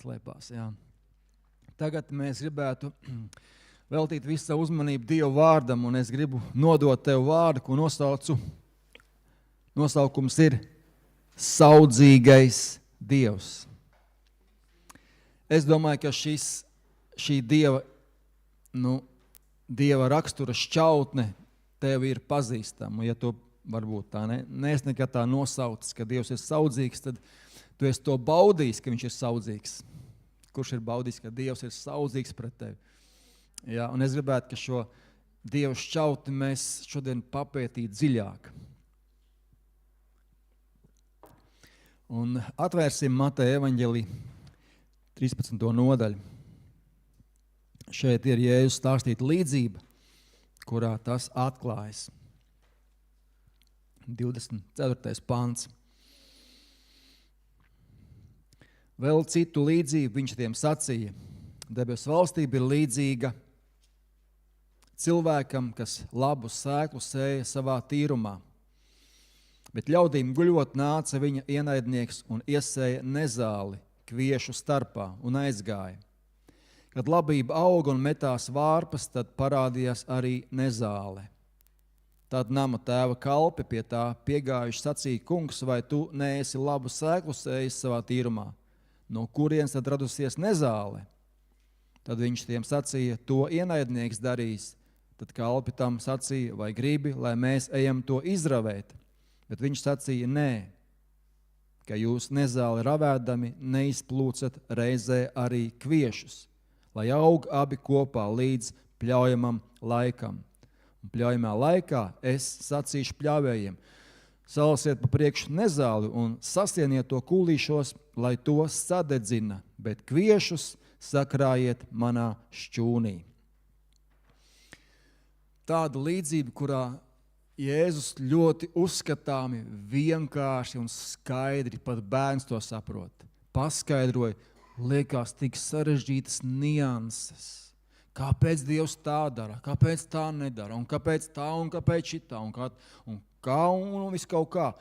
slēpās, jā. Tagad mēs gribētu veltīt visu savu uzmanību Dieva vārdam, un es gribu nodot tev vārdu, ko nosaukums ir Saudzīgais Dievs. Es domāju, ka šī Dieva, Dieva rakstura šķautne tev ir pazīstama. Ja tu varbūt tā neesi nekad tā nosaucis, ka Dievs ir saudzīgs, tad tu esi to baudījis, ka viņš ir saudzīgs. Kurš ir baudījis, ka Dievs ir saudzīgs pret tevi? Jā, un es gribētu, ka šo Dieva šķautni mēs šodien papētītu dziļāk. Un atvērsim Mateja evaņģelī 13. nodaļu. Šeit ir Jēzus stāstīta līdzība, kurā tas atklājas. 24. pants. Vēl citu līdzību viņš tiem sacīja. Debesu valstība ir līdzīga cilvēkam, kas labu sēklu sēja savā tīrumā. Bet ļaudīm guļot nāca viņa ienaidnieks un iesēja nezāli kviešu starpā un aizgāja. Kad labība auga un metās vārpas, tad parādījās arī nezāle. Tad nama tēva kalpi pie tā piegājuši sacīja: kungs, vai tu neesi labu sēklu sējis savā tīrumā? No kurienes tad radusies nezāle? Tad viņš tiem sacīja: to ienaidnieks darīs. Tad kalpi tam sacīja: vai gribi, lai mēs ejam to izravēt? Bet viņš sacīja: nē, ka jūs nezāli ravēdami neizplūcat reizē arī kviešus, lai aug abi kopā līdz pļaujamam laikam. Un pļaujamā laikā es sacīšu pļāvējiem: salsiet pa priekšu nezāli un sasieniet to kūlīšos, lai to sadedzina, bet kviešus sakrājiet manā šķūnī. Tāda līdzība, kurā Jēzus ļoti uzskatāmi, vienkārši un skaidri, pat bērns to saprot, paskaidroja, liekas tik sarežģītas nianses. Kāpēc Dievs tā dara, kāpēc tā nedara, un kāpēc tā, un kāpēc šitā, un viss kaut kā.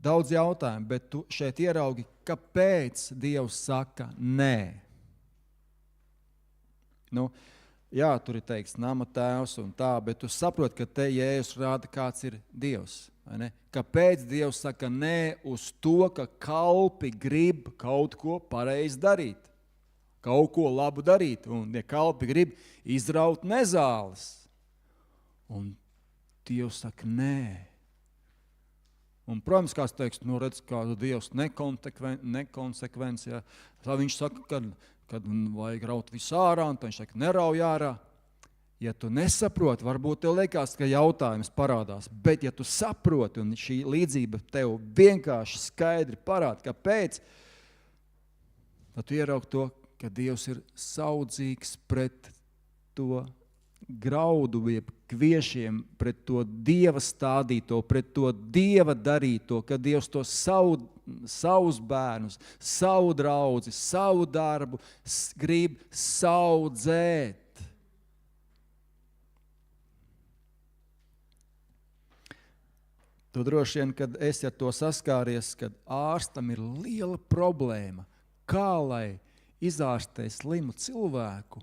Daudz jautājumu, bet tu šeit ieraugi, kāpēc Dievs saka nē. Jā, tur ir teiks nama tēvs un tā, bet tu saproti, ka te Jēzus rāda, kāds ir Dievs. Vai ne? Kāpēc Dievs saka nē uz to, ka kalpi grib kaut ko pareizi darīt, kaut ko labu darīt, un ja kalpi grib izraut nezāles, un Dievs saka nē. Un, protams, kāds teiks, redz, kādu Dievs nekonsekvents, ja. Tā viņš saka, kad vajag raut visu ārā, un viņš saka, nerauj ārā. Ja tu nesaproti, varbūt tev liekas, ka jautājums parādās, bet ja tu saproti, un šī līdzība tev vienkārši skaidri parāda, kāpēc, tad tu ieraugi to, ka Dievs ir saudzīgs pret to graudu, jeb kviešiem, pret to Dieva stādīto, pret to Dieva darīto, ka Dievs to savus bērnus, savu draudzi, savu darbu grib saudzēt. Tu droši vien, kad esi ar to saskāries, kad ārstam ir liela problēma, kā lai izārstē slimu cilvēku,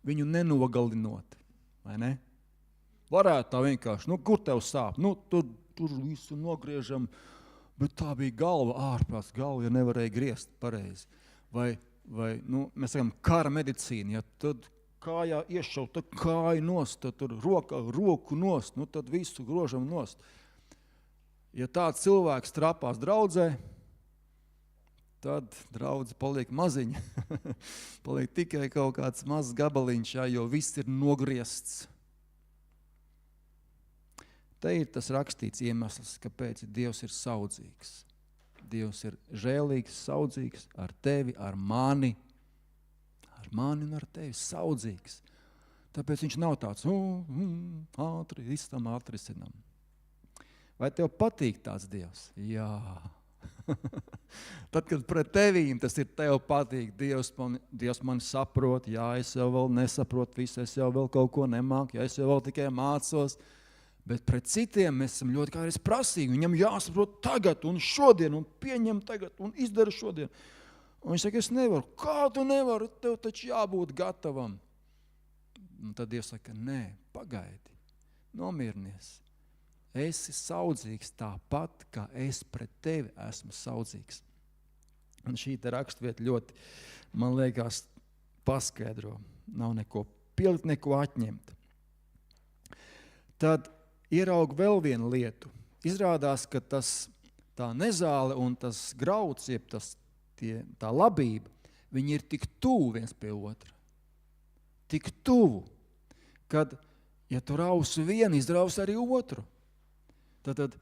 viņu nenogalinot, vai ne? Varētu tā vienkārši, kur tev sāp? Tur visu nogriežam, bet tā bija galva, ārprāts galva, ja nevarēja griezt pareizi. Vai mēs sakām, kara medicīna, ja tad kājā iešaut, tad kāju nost, tad tur roku nost, tad visu grožam nost. Ja tāds cilvēks trapās draudzē, tad draudze paliek maziņa. Paliek tikai kaut kāds mazs gabaliņš, jo viss ir nogriezts. Te ir tas rakstīts iemesls, kāpēc Dievs ir saudzīgs. Dievs ir žēlīgs, saudzīgs ar tevi, ar mani un ar tevi saudzīgs. Tāpēc viņš nav tāds, atrisinām. Vai tev patīk tāds Dievs? Jā. Tad, kad pret tevīm tas ir tev patīk, Dievs mani saprot, jā, es jau vēl nesaprotu visu, es jau vēl kaut ko nemāku, ja es jau vēl tikai mācos, bet pret citiem mēs esam ļoti kādreiz prasīgi, viņam jāsaprot tagad un šodien, un pieņem tagad, un izdara šodien. Un viņš saka, es nevaru. Kā tu nevari? Tev taču jābūt gatavam. Un tad Dievs saka, nē, pagaidi, nomierinies. Esi saudzīgs tāpat, kā es pret tevi esmu saudzīgs. Un šī te rakstvieta ļoti, man liekas, paskaidro. Nav neko pielikt, neko atņemt. Tad ieraug vēl vienu lietu. Izrādās, ka tā nezāle un tas grauds, jeb tā labība, viņi ir tik tuvu viens pie otra. Tik tuvu, kad, ja tu rausi vienu, izrausi arī otru. Tad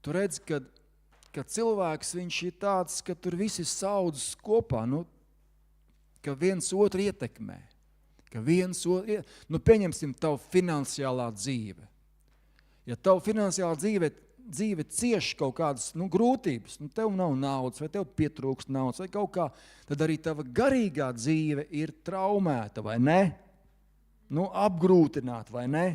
tu redzi, ka cilvēks viņš ir tāds, ka tur visi saudzes kopā, ka viens otru ietekmē. Pieņemsim tavu finansiālā dzīve. Ja tavu finansiālā dzīve cieš kaut kādas grūtības, tev nav naudas, vai tev pietrūkst naudas, vai kaut kā, tad arī tava garīgā dzīve ir traumēta, vai ne? Apgrūtināta, vai ne?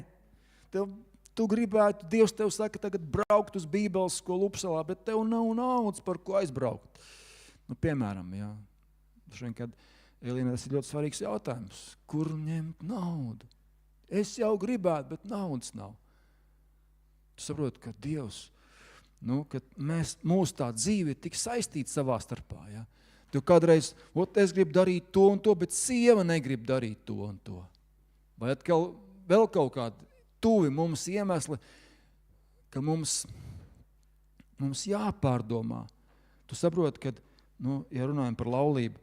Tu gribētu, Dievs tev saka, tagad braukt uz Bībeles skolu Upsalā, bet tev nav naudas, par ko aizbraukt. Piemēram, jā. Kad Elīna, tas ir ļoti svarīgs jautājums. Kur ņemt naudu? Es jau gribētu, bet naudas nav. Tu saproti, ka Dievs, ka mūsu tā dzīve ir tik saistīta savā starpā. Ja? Tu kādreiz, es gribu darīt to un to, bet sieva negrib darīt to un to. Vai atkal vēl kaut kādi tuvi mums iemesli, ka mums jāpārdomā. Tu saproti, ka, ja runājam par laulību,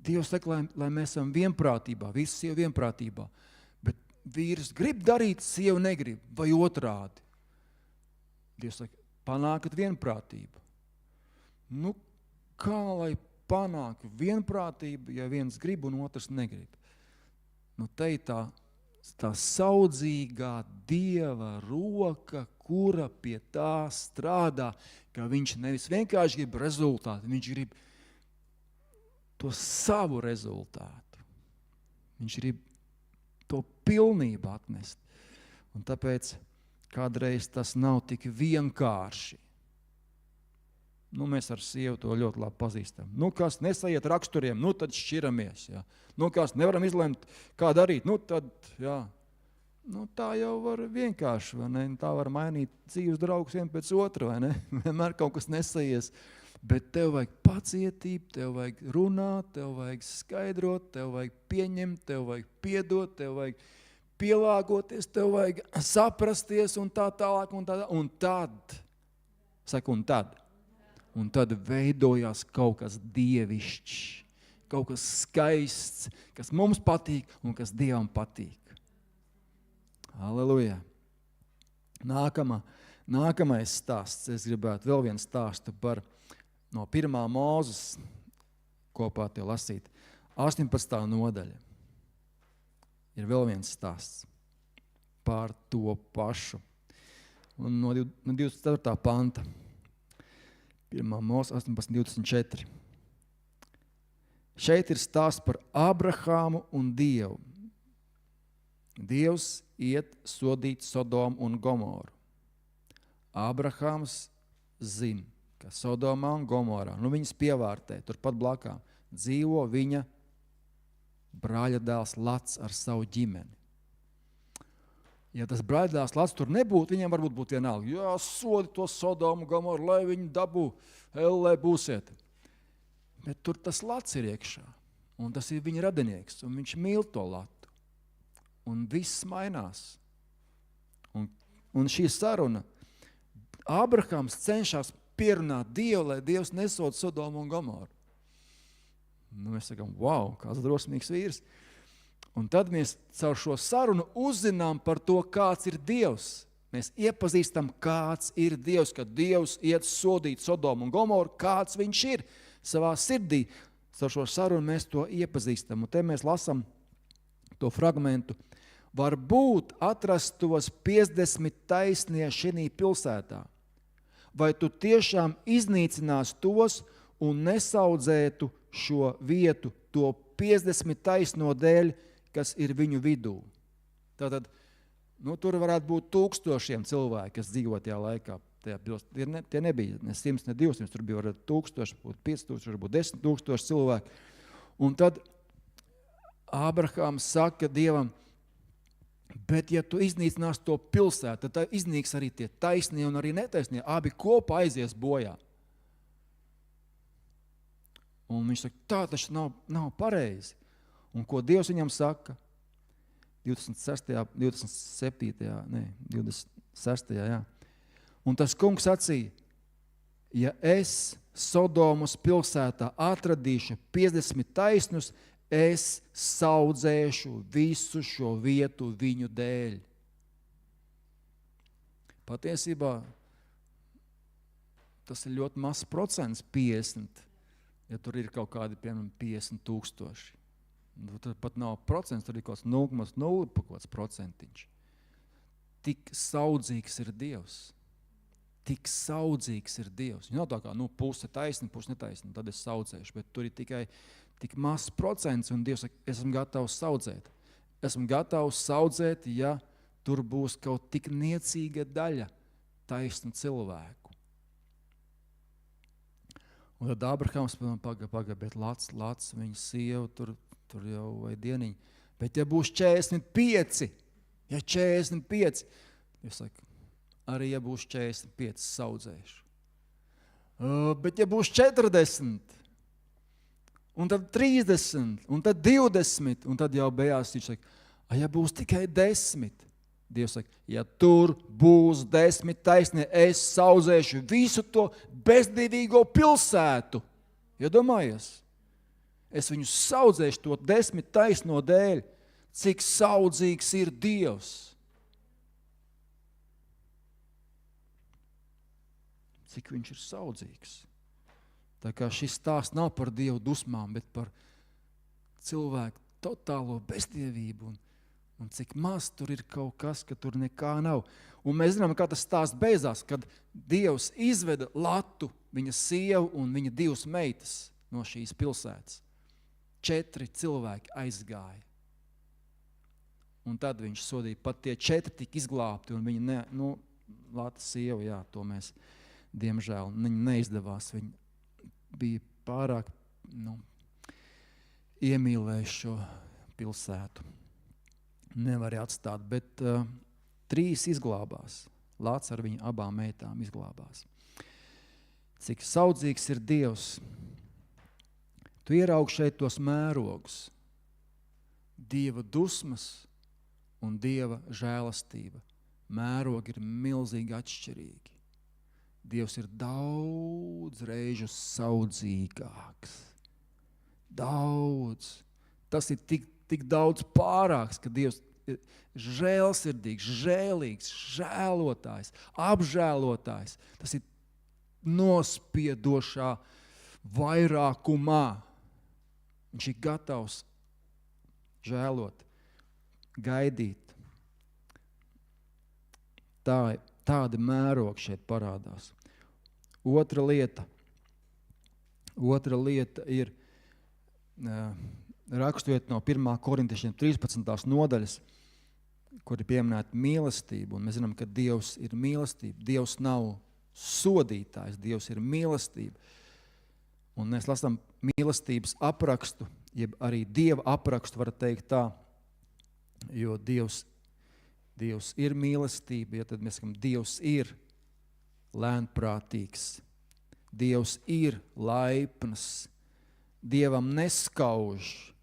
Dievs saka, lai mēs esam vienprātībā, visi sieva vienprātībā, bet vīrs grib darīt, sieva negrib, vai otrādi. Dievs saka, panākat vienprātību. Kā lai panāk vienprātību, ja viens grib un otrs negrib? Te ir tā saudzīgā Dieva roka, kura pie tā strādā, ka viņš nevis vienkārši grib rezultātu, viņš grib to savu rezultātu. Viņš grib to pilnību atnest. Un tāpēc kādreiz tas nav tik vienkārši. Mēs ar sievu to ļoti labi pazīstam. Kas nesaiet raksturiem, tad šķiramies. Ja. Kas nevaram izlemt, kā darīt, tad, jā. Tā jau var vienkārši, vai ne? Tā var mainīt dzīves draugus vien pēc otra, vai ne? Vienmēr kaut kas nesaies. Bet tev vajag pacietību, tev vajag runāt, tev vajag skaidrot, tev vajag pieņemt, tev vajag piedot, tev vajag pielāgoties, tev vajag saprasties un tā tālāk un tā. Un tad veidojās kaut kas dievišķs, kaut kas skaists, kas mums patīk un kas Dievam patīk. Halleluja! Nākamais stāsts, es gribētu vēl vienu stāstu par no 1. Mūzes kopā tev lasīt. 18. nodaļa. Ir vēl viens stāsts par to pašu. Un no 24. panta. 1. Mūzes 18:24. Šeit ir stāsts par Abrahāmu un Dievu. Dievs iet sodīt Sodomu un Gomoru. Abrahāms zina, ka Sodomā un Gomorā, viņas pievārtē, turpat blakām, dzīvo viņa brāļa dēls Lats ar savu ģimeni. Ja tas brāļa dēls Lats tur nebūtu, viņam varbūt būtu vienalga. Jā, sodi to Sodomu, Gomoru, lai viņi dabū, lai būsiet. Bet tur tas Lats ir iekšā, un tas ir viņa radinieks, un viņš mīl to Latu. Un viss mainās. Un šī saruna, Abrahams cenšas pierunāt Dievu, lai Dievs nesod Sodomu un Gomoru. Mēs sakām, wow, kāds drosmīgs vīrs. Un tad mēs caur šo sarunu uzzinām par to, kāds ir Dievs. Mēs iepazīstam, kāds ir Dievs, kad Dievs iet sodīt Sodomu un Gomoru, kāds viņš ir savā sirdī. Caur šo sarunu mēs to iepazīstam. Un te mēs lasām to fragmentu. Varbūt atrastos 50 taisnie šī pilsētā. Vai tu tiešām iznīcinās tos un nesaudzētu šo vietu to 50 taisno dēļ, kas ir viņu vidū? Tātad, tur varētu būt 1000 cilvēki, kas dzīvo tajā laikā. Tie nebija ne 100, ne 200, tur bija varbūt 1000, 5000, varbūt 10 000 cilvēki. Un tad Ābrahāms saka Dievam, bet ja tu iznīcinās to pilsētu, tad iznīks arī tie taisnie un arī netaisnie. Abi kopā aizies bojā. Un viņš saka, tā taču nav pareizi. Un ko Dievs viņam saka? 26. Jā. Un tas kungs sacīja, ja es Sodomas pilsētā atradīšu 50 taisnus, es saudzēšu visu šo vietu viņu dēļ. Patiesībā tas ir ļoti mazs procents, 50, ja tur ir kaut kādi, piemēram, 50 000. Tur pat nav procents, tur ir kaut kāds 0,0 procentiņš. Tik saudzīgs ir Dievs. Tik saudzīgs ir Dievs. Nav tā kā, puse taisni, puse netaisni, tad es saudzēšu, bet tur ir tikai tik mazs procents, un Dievs saka, esmu gatavs saudzēt. Esmu gatavs saudzēt, ja tur būs kaut tik niecīga daļa taisnu cilvēku. Un tad Ābrahāms paga, bet Lats, viņa sieva, tur jau vai dieniņa. Bet ja būs 45, Dievs saka, arī ja būs 45, saudzēšu. Bet ja būs 40, un tad 30, un tad 20, un tad jau bejās, viņš saka, ja būs tikai 10, Dievs saka, ja tur būs 10 taisnie, es saudzēšu visu to bezdīvīgo pilsētu. Iedomājies, es viņu saudzēšu to 10 taisno dēļ, cik saudzīgs ir Dievs. Cik viņš ir saudzīgs. Tā kā šis stāsts nav par Dievu dusmām, bet par cilvēku totālo bezdievību un cik maz tur ir kaut kas, ka tur nekā nav. Un mēs zinām, kā tas stāsts beidzās, kad Dievs izveda Latu, viņa sievu un viņa 2 meitas no šīs pilsētas. 4 cilvēki aizgāja. Un tad viņš sodīja, pat tie 4 tika izglābti, un viņa Lata sieva, jā, to mēs diemžēl neizdevās. Viņa bija pārāk iemīlējuši šo pilsētu. Nevarēja atstāt, bet 3 izglābās. Lāts ar viņu abām meitām izglābās. Cik saudzīgs ir Dievs. Tu ieraugi šeit tos mērogus. Dieva dusmas un Dieva žēlastība. Mērogi ir milzīgi atšķirīgi. Dievs ir daudz reižu saudzīgāks. Daudz. Tas ir tik daudz pārāks, ka Dievs ir žēlsirdīgs, žēlīgs, žēlotājs, apžēlotājs. Tas ir nospiedošā vairākumā. Viņš ir gatavs žēlot, gaidīt. Tādi mērogi šeit parādās. Otra lieta ir raksturiet no 1. Korintiešiem 13. nodaļas, kur ir pieminēta mīlestība. Un mēs zinām, ka Dievs ir mīlestība. Dievs nav sodītājs, Dievs ir mīlestība. Un mēs lasām mīlestības aprakstu, jeb arī Dieva aprakstu, var teikt tā, jo Dievs ir mīlestība, ja tad mēs sakam, Dievs ir lēnprātīgs, Dievs ir laipns, Dievam neskauž,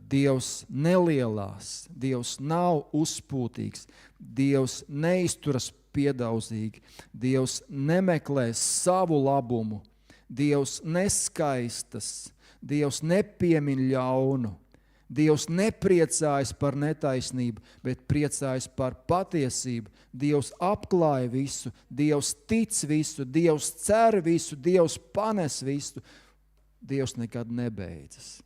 Dievs nelielās, Dievs nav uzpūtīgs, Dievs neizturas piedaudzīgi, Dievs nemeklē savu labumu, Dievs neskaistas, Dievs nepiemin ļaunu, Dievs nepriecājas par netaisnību, bet priecājas par patiesību. Dievs apklāja visu, Dievs tic visu, Dievs cer visu, Dievs panes visu. Dievs nekad nebeidzas.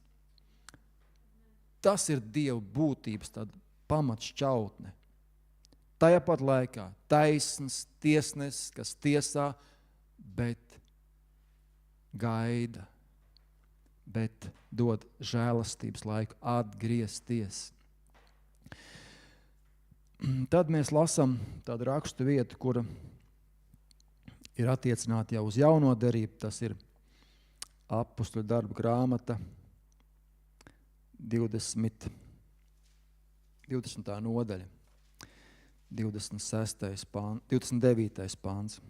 Tas ir Dieva būtības tāda pamatšķautne. Tajā pat laikā taisns tiesnesis, kas tiesā, bet gaida, bet dod žēlastības laiku atgriezties. Tad mēs lasām tādu rakstu vietu, kura ir attiecināti jau uz jauno derību. Tas ir Apostoļu darbu grāmata 20. nodaļa, 29. pāns.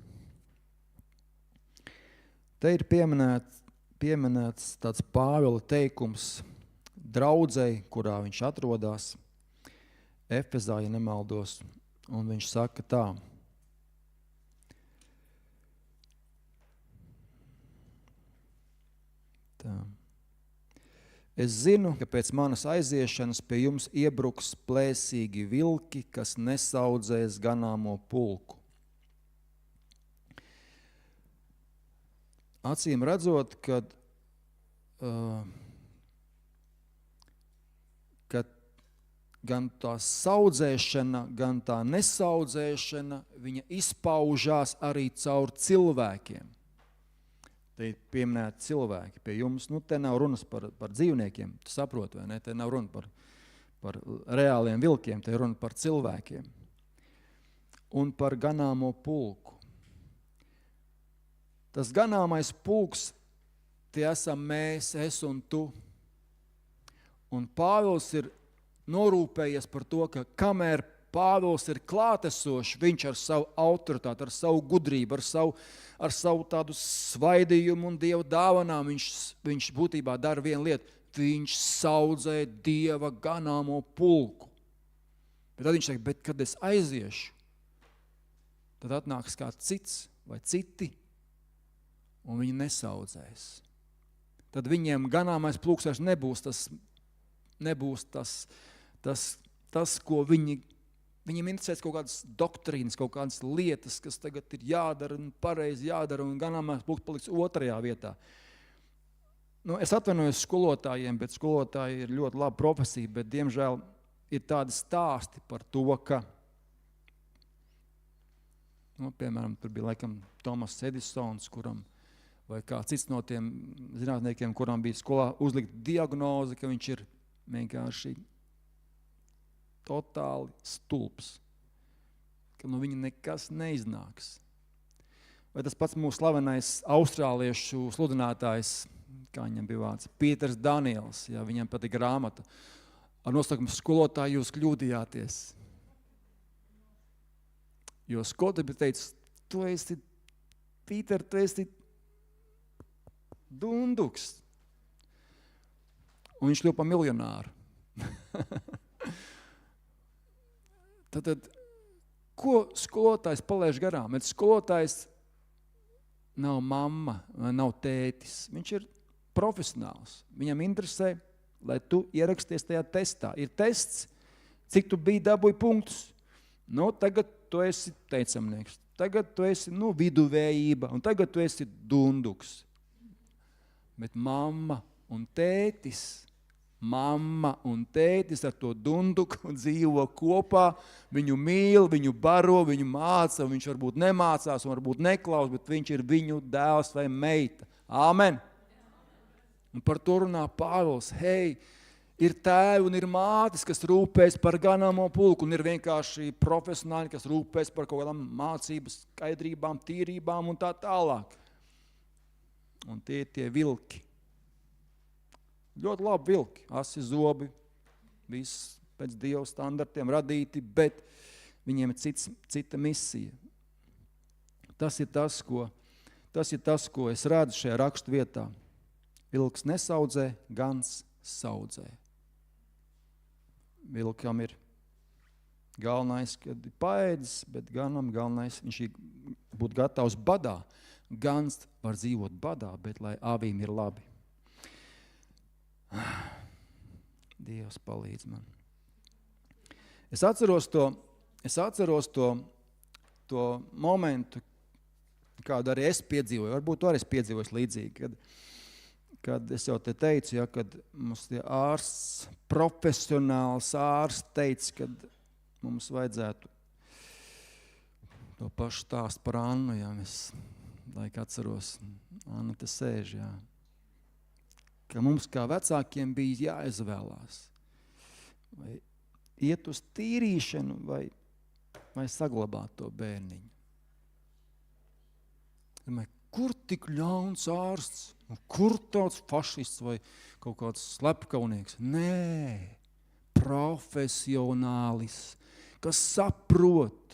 Te ir pieminēts tāds Pāvila teikums draudzei, kurā viņš atrodas, Efezā, ja nemaldos, un viņš saka tā. Es zinu, ka pēc manas aiziešanas pie jums iebruks plēsīgi vilki, kas nesaudzēs ganāmo pulku. Acīm redzot, kad gan tā saudzēšana, gan tā nesaudzēšana, viņa izpaužās arī caur cilvēkiem. Te ir pieminēti cilvēki pie jums. Te nav runas par dzīvniekiem, tu saproti, vai ne? Te nav runa par reāliem vilkiem, te ir runa par cilvēkiem. Un par ganāmo pulku. Tas ganāmais pulks, tie esam mēs, es un tu. Un Pāvils ir norūpējies par to, ka kamēr Pāvils ir klātesošs, viņš ar savu autoritāti, ar savu gudrību, ar savu tādu svaidījumu un Dieva dāvanām, viņš būtībā dara vienu lietu. Viņš saudzē Dieva ganāmo pulku. Bet tad viņš saka, bet kad es aiziešu, tad atnāks kāds cits vai citi, un viņi nesaudzēs. Tad viņiem ganāmais pulks vairs nebūs tas, ko viņiem interesēs kaut kādas doktrīnas, kaut kādas lietas, kas tagad ir jādara un pareizi jādara, un ganāmais pulks paliks otrajā vietā. Es atvainojos skolotājiem, bet skolotāji ir ļoti laba profesija, bet diemžēl ir tādi stāsti par to, ka, piemēram, tur bija laikam Tomas Edisons, vai kā cits no tiem zinātniekiem, kuram bija skolā uzlikt diagnozi, ka viņš ir vienkārši totāli stulbs, ka no viņa nekas neiznāks. Vai tas pats mūsu slavenais austrāliešu sludinātājs, kā viņam bija vārds, Pīters Daniels, ja, viņam patīk grāmata, ar nosaukumu skolotāji jūs kļūdījāties. Jo skolotāji bija teicis, tu esi, Pīter, tu esi dunduks. Un viņš kļuva par miljonāru. Tad, ko skolotājs palaiž garām? Bet skolotājs nav mamma, nav tētis. Viņš ir profesionāls. Viņam interesē, lai tu ieraksties tajā testā. Ir tests, cik tu biji dabūji punktus. Tagad tu esi teicamnieks. Tagad tu esi viduvējība. Un tagad tu esi dunduks. Bet mamma un tētis ar to dunduku dzīvo kopā, viņu mīl, viņu baro, viņu māca, viņš varbūt nemācās un varbūt neklaus, bet viņš ir viņu dēls vai meita. Āmen! Un par to runā Pāvils. Hei, ir tēvi un ir mātes, kas rūpēs par ganāmo pulku, un ir vienkārši profesionāļi, kas rūpēs par kaut kādām mācības skaidrībām, tīrībām un tā tālāk. Un tie vilki. Ļoti labi vilki, asi zobi, viss pēc Dieva standartiem radīti, bet viņiem ir cita misija. Tas ir tas, ko es redzu šajā rakstu vietā. Vilks nesaudzē, gans saudzē. Vilkam ir galvenais, kad ir paēdis, bet ganam galvenais, viņš būtu gatavs badā. Gans var dzīvot badā, bet lai avīm ir labi. Dievs palīdz man. Es atceros to momentu, kādu arī es piedzīvoju, varbūt to arī es piedzīvoju līdzīgi, kad es jau te teicu, ja, kad mums tie profesionāls ārsts teica, kad mums vajadzētu to pašu stāstu par Annu, ja es laik atceros, Anna te sēž, jā. Ka mums kā vecākiem bija jāizvēlās, vai iet uz tīrīšanu, vai saglabāt to bērniņu. Kur tik ļauns ārsts? Kur tāds fašists vai kaut kāds slepkaunieks? Nē, profesionālis, kas saprot,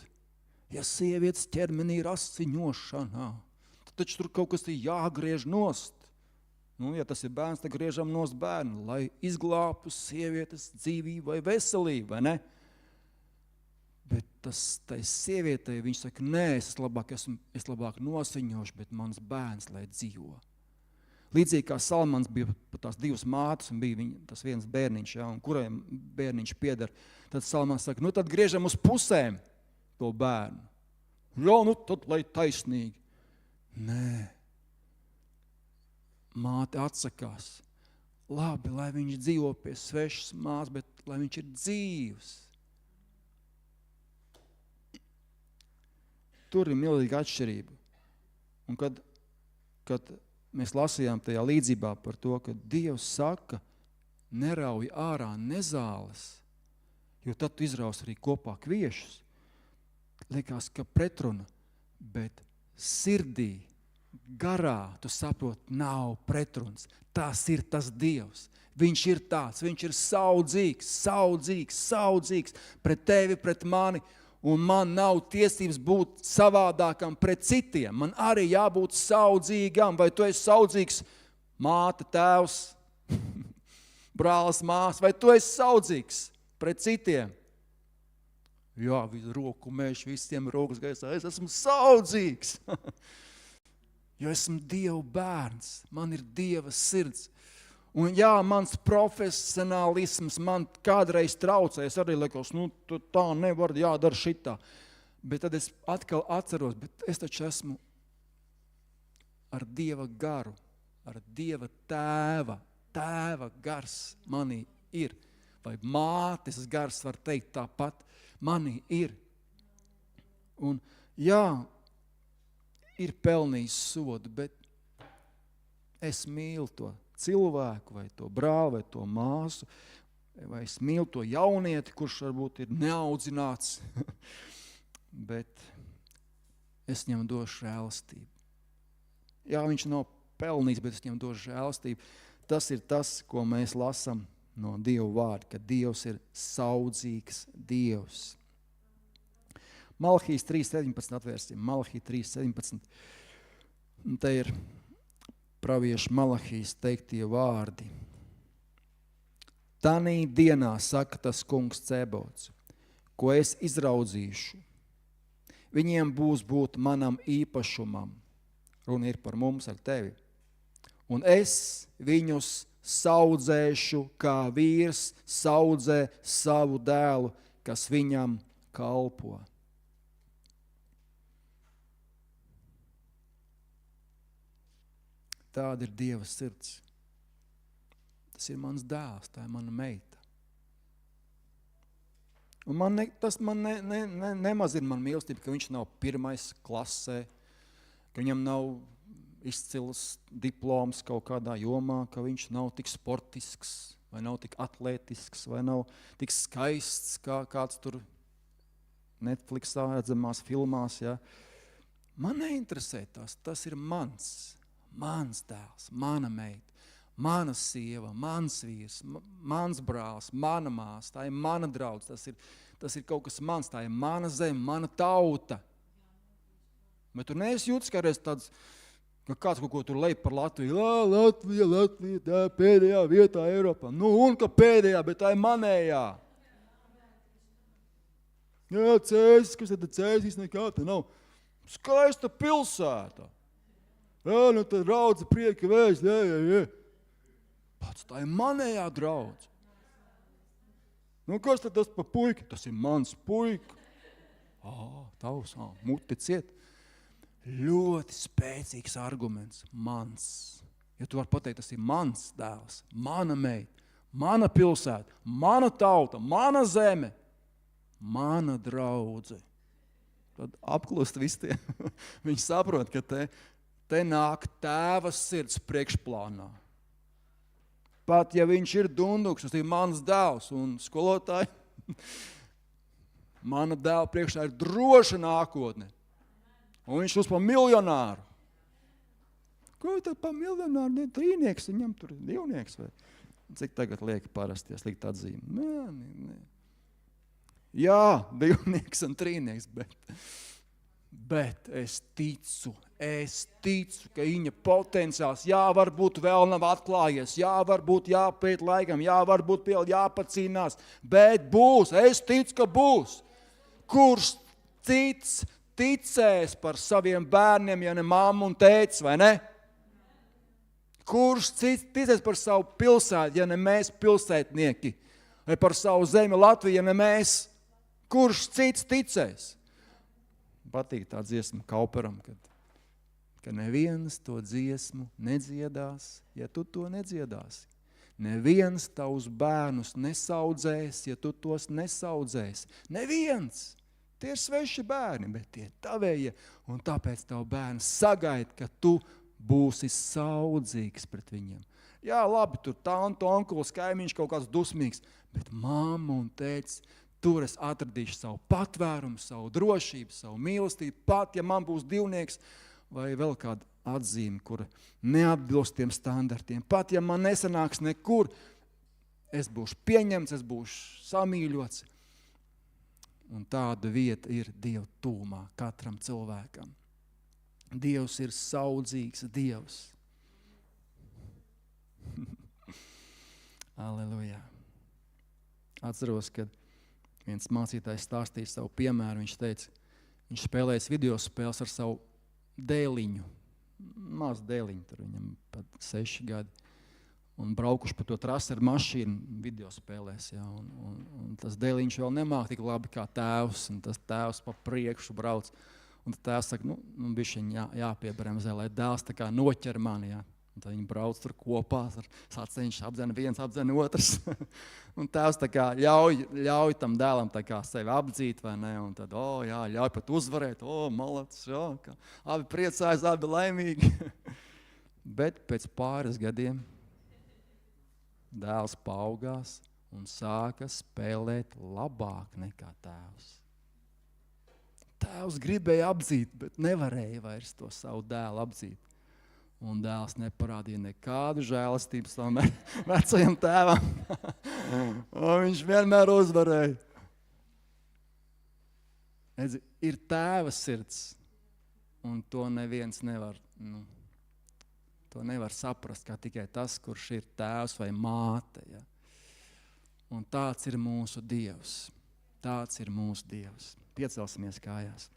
ja sievietes ķermenī ir asiņošanā, tad taču tur kaut kas ir jāgriež nost. Ja tas ir bērns, tad griežam nost bērnu, lai izglābtu sievietes dzīvību vai veselību, vai ne? Bet tai sievietei viņš saka, nē, es labāk nosiņošu, bet mans bērns, lai dzīvo. Līdzīgi kā Salmans bija tās divas mātes un bija tas viens bērniņš, un kurai bērniņš pieder, tad Salmans saka, tad griežam uz pusēm to bērnu. Tad lai taisnīgi. Nē. Māte atsakās. Labi, lai viņš dzīvo pie svešas mātes, bet lai viņš ir dzīvs. Tur ir milzīga atšķirība. Un kad mēs lasījām tajā līdzībā par to, ka Dievs saka, nerauj ārā nezāles, jo tad tu izraus arī kopā kviešus. Likās, ka pretruna, bet sirdī, garā, tu saproti, nav pretruns. Tas ir tas Dievs. Viņš ir tāds, viņš ir saudzīgs pret tevi, pret mani. Un man nav tiesības būt savādākam pret citiem. Man arī jābūt saudzīgam. Vai tu esi saudzīgs māte, tēvs, brālis, māsa, vai tu esi saudzīgs pret citiem? Jā, roku mēš visiem rokas gaisā. Es esmu saudzīgs. Jo esmu Dieva bērns. Man ir Dieva sirds. Un jā, mans profesionālisms man kādreiz traucē. Es arī liekas, tā nevar, jādara šitā. Bet tad es atkal atceros, bet es taču esmu ar Dieva garu, ar Dieva tēva gars manī ir. Vai mātes gars var teikt tāpat, manī ir. Un jā, ir pelnījis sodu, bet es mīlu to cilvēku, vai to brāli, vai to māsu, vai es mīlu to jaunieti, kurš varbūt ir neaudzināts, bet es viņam došu žēlastību. Jā, viņš nav pelnījis, bet es viņam došu žēlastību. Tas ir tas, ko mēs lasam no Dieva vārda, ka Dievs ir saudzīgs Dievs. Malahijas 3.17 atvērsim. Malahija 3.17. Un te ir pravieša Malahijas teiktie vārdi. Tanī dienā, saka tas kungs Cebots, ko es izraudzīšu. Viņiem būs būt manam īpašumam. Runa ir par mums ar tevi. Un es viņus saudzēšu, kā vīrs saudzē savu dēlu, kas viņam kalpo. Tāda ir Dieva sirds. Tas ir mans dēls, tā ir mana meita. Un tas nemazina man mīlestību, ka viņš nav pirmais klasē, ka viņam nav izcils diploms kaut kādā jomā, ka viņš nav tik sportisks, vai nav tik atletisks, vai nav tik skaists, kā kāds tur Netflixā redzamās filmās. Ja. Man neinteresē tas ir mans dēls, mana meita, mana sieva, mans vīrs, mans brālis, mana māsa, tā ir mana draudz, tas ir kaut kas mans, tā ir mana zeme, mana tauta. Bet tu neesi jūtas, ka reiz tāds, ka kāds kaut ko tur lej par Latviju. Latvija, tā ir pēdējā vietā Eiropā. Un ka pēdējā, bet tā ir manējā. Jā, Cēsis, kas tad Cēsis, nekā te nav. Skaista pilsēta. Jā, tad raudze prieka vēst, jā. Pats tā ir manējā draudze. Kas tad tas pa puika? Tas ir mans puika. Tavs, muti ciet. Ļoti spēcīgs arguments, mans. Ja tu vari pateikt, tas ir mans dēls, mana meita, mana pilsēta, mana tauta, mana zeme, mana draudze. Tad apklust visi tie. Viņi saprot, ka te nāk tēva sirds priekšplānā. Pat ja viņš ir dunduks, tas ir mans dēls un skolotāji, mana dēla priekšā ir droša nākotne. Un viņš uz pa miljonāru. Ko tad pa miljonāru, trīnieks, viņam tur divnieks vai? Cik tagad liek parasti, ja slikt atzīme? Nē. Jā, divnieks un trīnieks, bet es ticu, ka viņa potenciāls, varbūt vēl nav atklājies, varbūt jāpēt laikam, varbūt vēl jāpacīnās, bet būs, es ticu, ka būs. Kurš cits ticēs par saviem bērniem, ja ne mamma un tētis, vai ne? Kurš cits ticēs par savu pilsētu, ja ne mēs pilsētnieki, vai par savu zemi Latviju, ja ne mēs? Kurš cits ticēs? Patīk tā dziesma Kauperam, ka neviens to dziesmu nedziedās, ja tu to nedziedāsi. Neviens tavus bērnus nesaudzēs, ja tu tos nesaudzēsi. Neviens! Tie ir sveši bērni, bet tie tavējie, un tāpēc tavu bērnu sagaid, ka tu būsi saudzīgs pret viņiem. Jā, labi, tur tantu, onkulis, kaimiņš kaut kāds dusmīgs, bet mamma un tētis, tur es atradīšu savu patvērumu, savu drošību, savu mīlestību, pat ja man būs divnieks vai vēl kāda atzīme, kura neatbilst tiem standartiem. Pat ja man nesanāks nekur, es būšu pieņemts, es būšu samīļots. Un tāda vieta ir Dieva tūmā katram cilvēkam. Dievs ir saudzīgs Dievs. Aleluja. Atceros, kad viens mācītājs stāstīja savu piemēru, viņš teica, viņš spēlējas video spēles ar savu dēliņu, maz dēliņu, tur viņam pat 6 gadi, un braukuši pa to trasi ar mašīnu video spēlēs, jā, un tas dēliņš vēl nemāk tik labi kā tēvs, un tas tēvs pa priekšu brauc, un tad tēvs saka, bišķiņ jāpiebremzē, lai dēls tā kā noķer mani, jā. Un tad viņi brauc tur kopā, saceņš apdzena viens, apdzena otrs. Un tēvs tā kā ļauj tam dēlam tā kā sevi apdzīt, vai ne? Un tad, ļauj pat uzvarēt, malacis, abi priecājas, abi laimīgi. Bet pēc pāris gadiem dēls paaugās un sāka spēlēt labāk nekā tēvs. Tēvs gribēja apdzīt, bet nevarēja vairs to savu dēlu apdzīt. Un dēls neparādīja nekādu žēlastību savam vecajam tēvam. Un viņš vienmēr uzvarēja. Redzi, ir tēva sirds, un to neviens nevar, to nevar saprast, kā tikai tas, kurš ir tēvs vai māte. Ja? Un tāds ir mūsu Dievs. Tāds ir mūsu Dievs. Piecelsimies kājās.